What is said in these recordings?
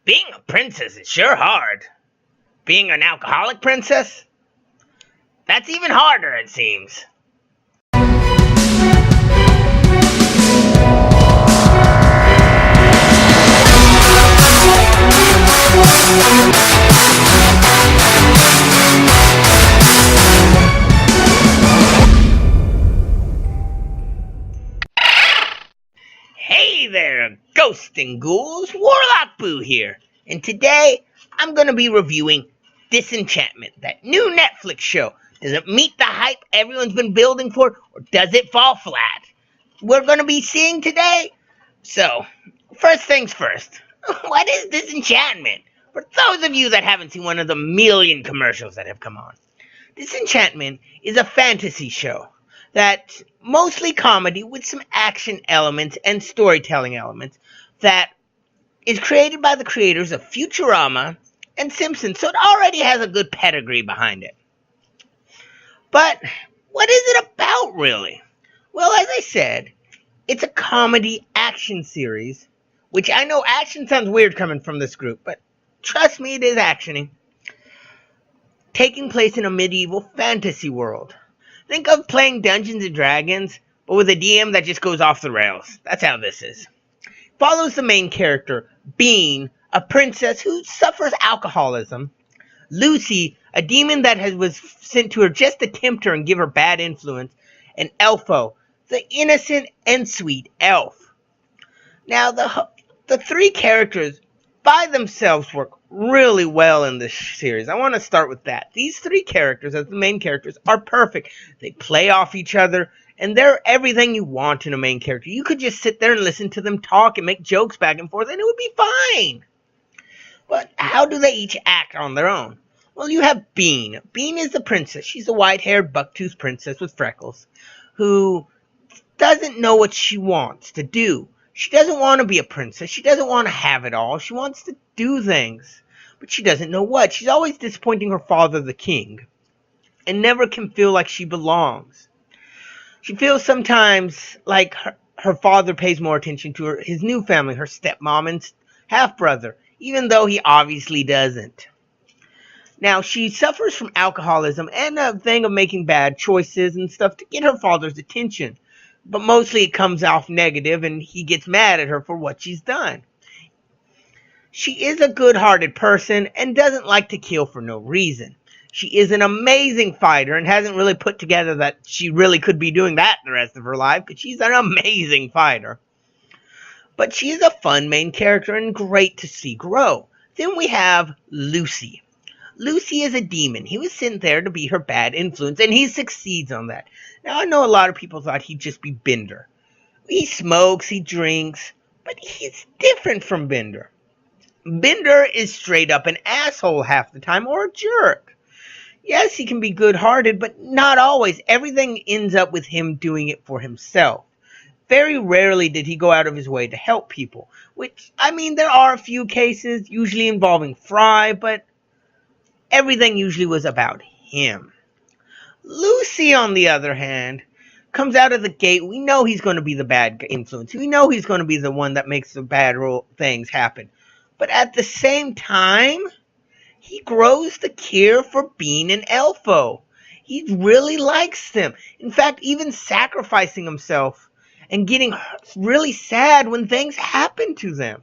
Being a princess is sure hard. Being an alcoholic princess? That's even harder, it seems. Hey there, ghosts and ghouls, Warlock Boo here, and today I'm going to be reviewing Disenchantment, that new Netflix show. Does it meet the hype everyone's been building for, or does it fall flat? We're going to be seeing today. So, first things first, what is Disenchantment? For those of you that haven't seen one of the million commercials that have come on, Disenchantment is a fantasy show that's mostly comedy with some action elements and storytelling elements that is created by the creators of Futurama and Simpsons, so it already has a good pedigree behind it. But what is it about, really? Well, as I said, it's a comedy action series, which I know action sounds weird coming from this group, but trust me, it is actioning. Taking place in a medieval fantasy world. Think of playing Dungeons & Dragons, but with a DM that just goes off the rails. That's how this is. Follows the main character, Bean, a princess who suffers alcoholism. Lucy, a demon that was sent to her just to tempt her and give her bad influence. And Elfo, the innocent and sweet elf. Now, the three characters by themselves work really well in this series. I want to start with that. These three characters, as the main characters, are perfect. They play off each other, and they're everything you want in a main character. You could just sit there and listen to them talk and make jokes back and forth, and it would be fine. But how do they each act on their own? Well, you have Bean. Bean is the princess. She's a white-haired, buck-toothed princess with freckles who doesn't know what she wants to do. She doesn't want to be a princess. She doesn't want to have it all. She wants to do things, but she doesn't know what. She's always disappointing her father, the king, and never can feel like she belongs. She feels sometimes like her father pays more attention to his new family, her stepmom and half-brother, even though he obviously doesn't. Now, she suffers from alcoholism and a thing of making bad choices and stuff to get her father's attention. But mostly it comes off negative, and he gets mad at her for what she's done. She is a good-hearted person and doesn't like to kill for no reason. She is an amazing fighter and hasn't really put together that she really could be doing that the rest of her life, because she's an amazing fighter. But she is a fun main character and great to see grow. Then we have Lucy. Lucy is a demon. He was sent there to be her bad influence, and he succeeds on that. Now, I know a lot of people thought he'd just be Bender. He smokes, he drinks, but he's different from Bender. Bender is straight up an asshole half the time, or a jerk. Yes, he can be good-hearted, but not always. Everything ends up with him doing it for himself. Very rarely did he go out of his way to help people, which, I mean, there are a few cases, usually involving Fry, but everything usually was about him. Lucy, on the other hand, comes out of the gate. We know he's going to be the bad influence. We know he's going to be the one that makes the bad things happen. But at the same time, he grows the care for Bean and Elfo. He really likes them. In fact, even sacrificing himself and getting really sad when things happen to them.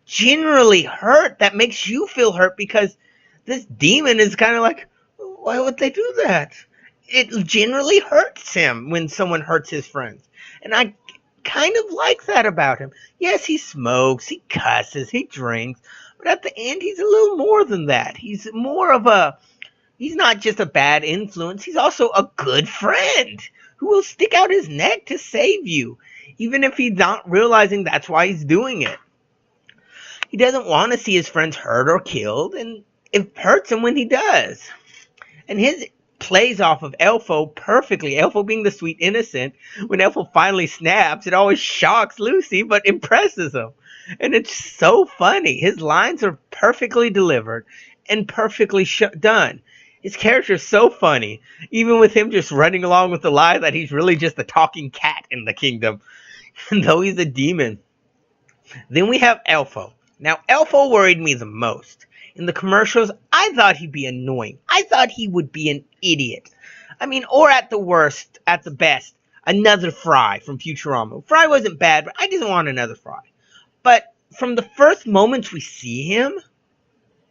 Generally hurt. That makes you feel hurt because this demon is kind of like, why would they do that? It generally hurts him when someone hurts his friends. And I kind of like that about him. Yes, he smokes, he cusses, he drinks. But at the end, he's a little more than that. He's not just a bad influence. He's also a good friend who will stick out his neck to save you, even if he's not realizing that's why he's doing it. He doesn't want to see his friends hurt or killed, and it hurts him when he does. And his plays off of Elfo perfectly. Elfo being the sweet innocent. When Elfo finally snaps, it always shocks Lucy, but impresses him. And it's so funny. His lines are perfectly delivered and perfectly done. His character is so funny, even with him just running along with the lie that he's really just a talking cat in the kingdom, though he's a demon. Then we have Elfo. Now, Elfo worried me the most. In the commercials, I thought he'd be annoying. I thought he would be an idiot. I mean, or at the worst, at the best, another Fry from Futurama. Fry wasn't bad, but I didn't want another Fry. But from the first moments we see him,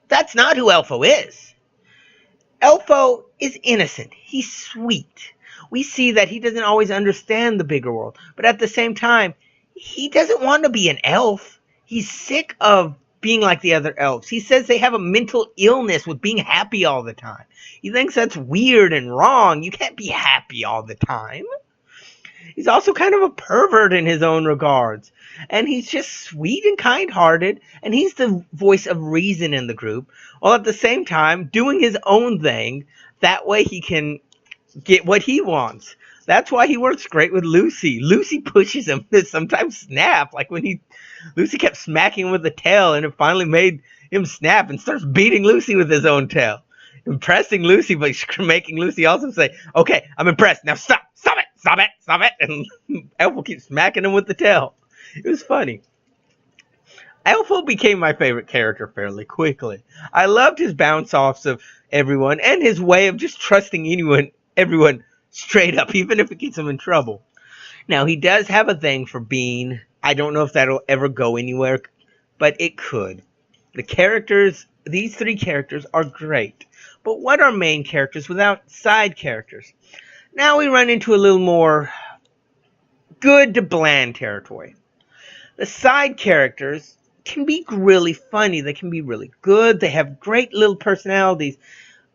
that's not who Elfo is. Elfo is innocent. He's sweet. We see that he doesn't always understand the bigger world, but at the same time, he doesn't want to be an elf. He's sick of being like the other elves. He says they have a mental illness with being happy all the time. He thinks that's weird and wrong. You can't be happy all the time. He's also kind of a pervert in his own regards. And he's just sweet and kind-hearted, and he's the voice of reason in the group, while at the same time doing his own thing. That way he can get what he wants. That's why he works great with Lucy. Lucy pushes him to sometimes snap, like when Lucy kept smacking him with the tail, and it finally made him snap and starts beating Lucy with his own tail. Impressing Lucy, but making Lucy also say, okay, I'm impressed. Now stop it. And Elfo keeps smacking him with the tail. It was funny. Elfo became my favorite character fairly quickly. I loved his bounce-offs of everyone and his way of just trusting everyone straight up, even if it gets him in trouble. Now, he does have a thing for Bean. I don't know if that'll ever go anywhere, but it could. These three characters are great. But what are main characters without side characters? Now we run into a little more good to bland territory. The side characters can be really funny. They can be really good. They have great little personalities.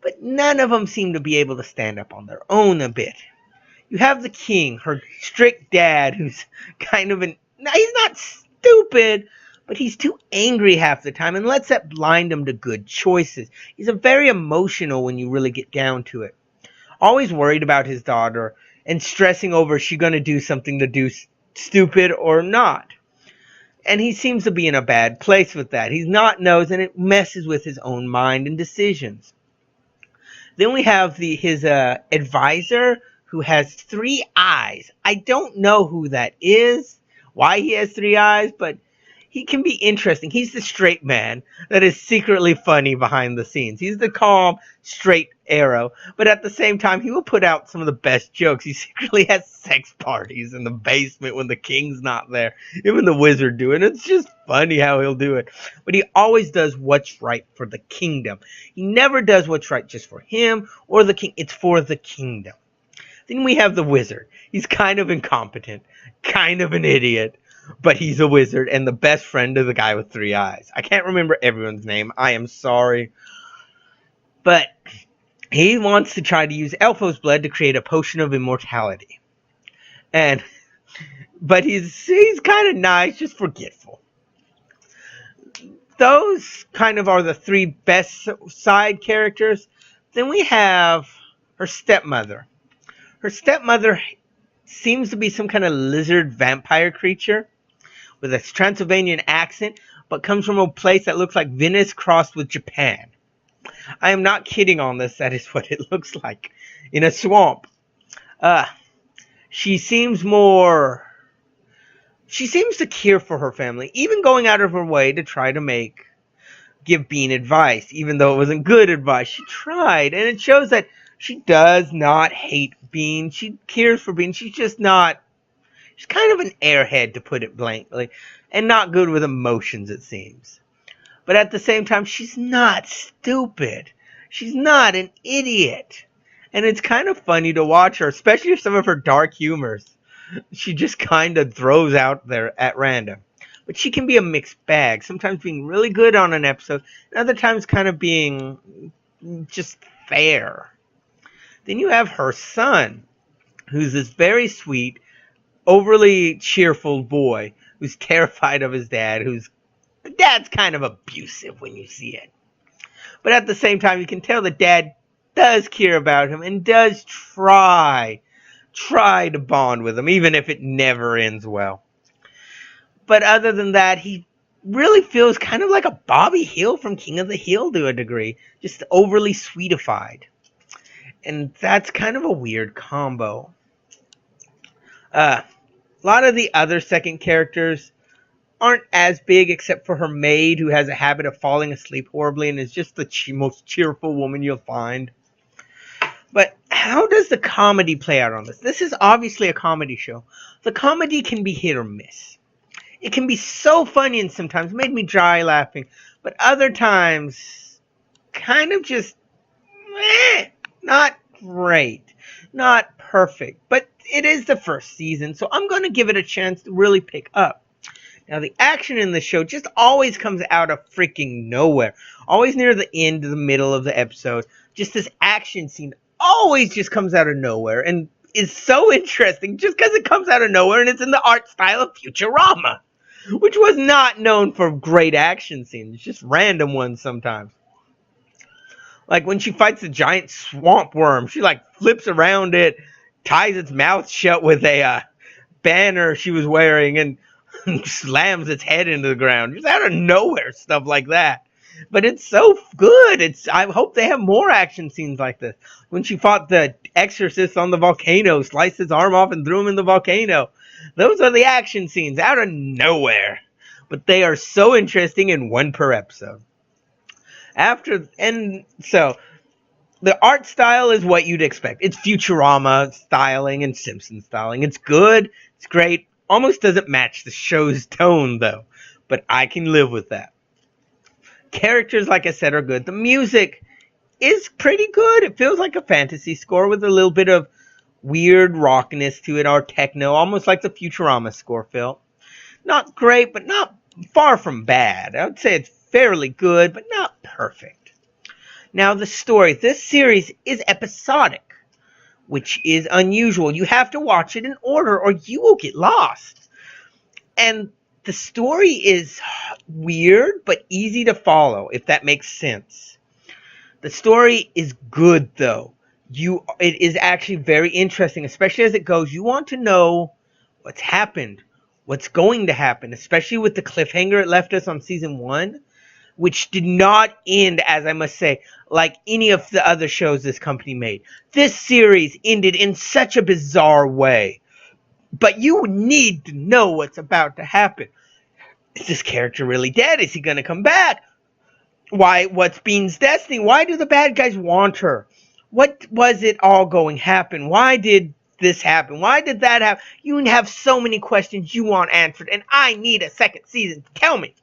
But none of them seem to be able to stand up on their own a bit. You have the king, her strict dad, who's kind of he's not stupid, but he's too angry half the time and lets that blind him to good choices. He's very emotional when you really get down to it. Always worried about his daughter and stressing over is she going to do something to do stupid or not. And he seems to be in a bad place with that. He's not knows, and it messes with his own mind and decisions. Then we have his advisor, who has 3 eyes. I don't know who that is, why he has 3 eyes, but he can be interesting. He's the straight man that is secretly funny behind the scenes. He's the calm, straight arrow, but at the same time, he will put out some of the best jokes. He secretly has sex parties in the basement when the king's not there. Even the wizard do it. It's just funny how he'll do it. But he always does what's right for the kingdom. He never does what's right just for him or the king. It's for the kingdom. Then we have the wizard. He's kind of incompetent, kind of an idiot, but he's a wizard and the best friend of the guy with 3 eyes. I can't remember everyone's name. I am sorry. But he wants to try to use Elfo's blood to create a potion of immortality. But he's kind of nice, just forgetful. Those kind of are the 3 best side characters. Then we have her stepmother. Her stepmother seems to be some kind of lizard vampire creature with a Transylvanian accent, but comes from a place that looks like Venice crossed with Japan. I am not kidding on this. That is what it looks like in a swamp. She seems to care for her family, even going out of her way to try to give Bean advice, even though it wasn't good advice. She tried, and it shows that she does not hate Bean. She cares for Bean. She's kind of an airhead, to put it blankly, and not good with emotions, it seems. But at the same time, she's not stupid. She's not an idiot. And it's kind of funny to watch her, especially some of her dark humors. She just kind of throws out there at random. But she can be a mixed bag, sometimes being really good on an episode, and other times kind of being just fair. Then you have her son, who's this very sweet, overly cheerful boy who's terrified of his dad, the dad's kind of abusive when you see it. But at the same time, you can tell the dad does care about him and does try to bond with him, even if it never ends well. But other than that, he really feels kind of like a Bobby Hill from King of the Hill to a degree, just overly sweetified. And that's kind of a weird combo. A lot of the other second characters aren't as big, except for her maid, who has a habit of falling asleep horribly and is just the most cheerful woman you'll find. But how does the comedy play out on this? This is obviously a comedy show. The comedy can be hit or miss. It can be so funny and sometimes made me dry laughing, but other times kind of just not great, not perfect. But it is the first season, so I'm going to give it a chance to really pick up. Now, the action in the show just always comes out of freaking nowhere. Always near the end, the middle of the episode. Just this action scene always just comes out of nowhere and is so interesting just because it comes out of nowhere and it's in the art style of Futurama, which was not known for great action scenes, just random ones sometimes. Like when she fights the giant swamp worm, she like flips around it, ties its mouth shut with a banner she was wearing, and slams its head into the ground. Just out of nowhere, stuff like that. But it's so good. I hope they have more action scenes like this. When she fought the exorcist on the volcano, sliced his arm off and threw him in the volcano. Those are the action scenes out of nowhere. But they are so interesting, in one per episode. So the art style is what you'd expect. It's Futurama styling and Simpsons styling. It's good. It's great. Almost doesn't match the show's tone, though. But I can live with that. Characters, like I said, are good. The music is pretty good. It feels like a fantasy score with a little bit of weird rockiness to it, or techno, almost like the Futurama score felt. Not great, but not far from bad. I would say it's fairly good, but not perfect. Now, the story. This series is episodic, which is unusual. You have to watch it in order or you will get lost. And the story is weird but easy to follow, if that makes sense. The story is good, though. It is actually very interesting, especially as it goes. You want to know what's happened, what's going to happen, especially with the cliffhanger it left us on season 1, which did not end, as I must say, like any of the other shows this company made. This series ended in such a bizarre way. But you need to know what's about to happen. Is this character really dead? Is he going to come back? What's Bean's destiny? Why do the bad guys want her? What was it all going to happen? Why did this happen? Why did that happen? You have so many questions you want answered, and I need a second season. Tell me.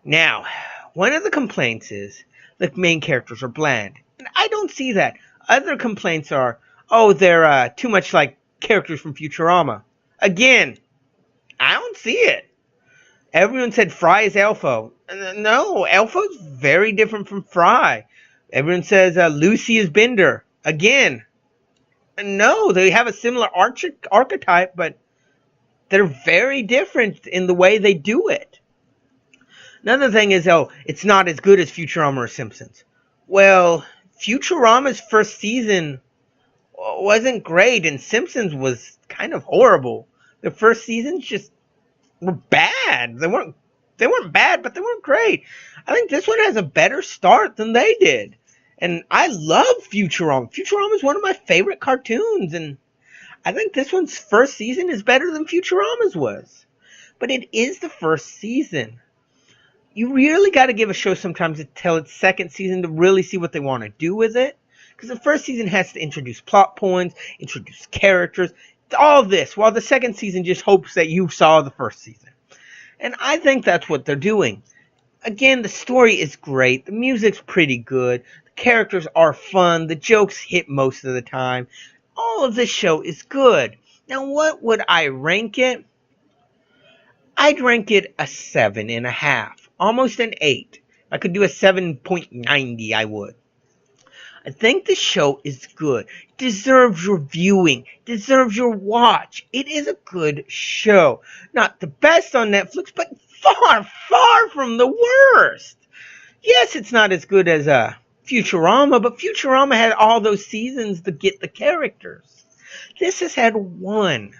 Now, one of the complaints is the main characters are bland. And I don't see that. Other complaints are, they're too much like characters from Futurama. Again, I don't see it. Everyone said Fry is Elfo. No, Elfo's very different from Fry. Everyone says Lucy is Bender. Again, no, they have a similar archetype, but they're very different in the way they do it. Another thing is, it's not as good as Futurama or Simpsons. Well, Futurama's first season wasn't great, and Simpsons was kind of horrible. The first seasons just were bad. They weren't bad, but they weren't great. I think this one has a better start than they did. And I love Futurama. Futurama is one of my favorite cartoons, and I think this one's first season is better than Futurama's was. But it is the first season. You really got to give a show sometimes until its second season to really see what they want to do with it. Because the first season has to introduce plot points, introduce characters, all this, while the second season just hopes that you saw the first season. And I think that's what they're doing. Again, the story is great. The music's pretty good. The characters are fun. The jokes hit most of the time. All of this show is good. Now, what would I rank it? I'd rank it a 7.5. Almost an 8. I could do a 7.90, I would. I think the show is good. Deserves your viewing. Deserves your watch. It is a good show. Not the best on Netflix, but far, far from the worst. Yes, it's not as good as Futurama, but Futurama had all those seasons to get the characters. This has had one.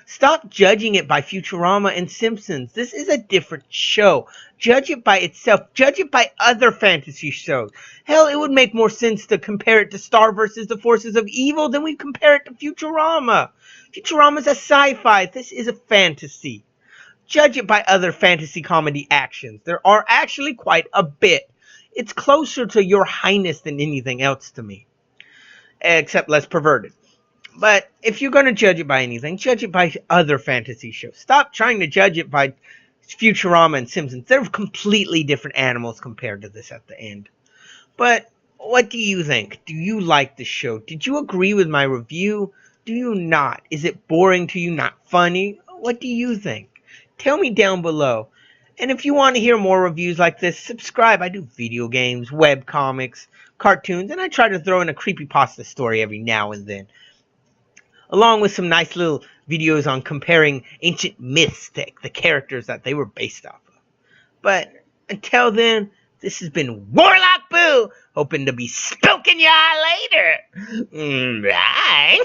Stop judging it by Futurama and Simpsons. This is a different show. Judge it by itself. Judge it by other fantasy shows. Hell, it would make more sense to compare it to Star vs. the Forces of Evil than we compare it to Futurama. Futurama's a sci-fi. This is a fantasy. judge it by other fantasy comedy actions. There are actually quite a bit. It's closer to Your Highness than anything else to me, except less perverted. But if you're going to judge it by anything, judge it by other fantasy shows. Stop trying to judge it by Futurama and Simpsons. They're completely different animals compared to this at the end. But what do you think? Do you like the show? Did you agree with my review? Do you not? Is it boring to you? Not funny? What do you think? Tell me down below. And if you want to hear more reviews like this, subscribe. I do video games, web comics, cartoons, and I try to throw in a creepypasta story every now and then, along with some nice little videos on comparing ancient myths to the characters that they were based off of. But until then, this has been Warlock Boo, hoping to be spooking y'all later. Bye.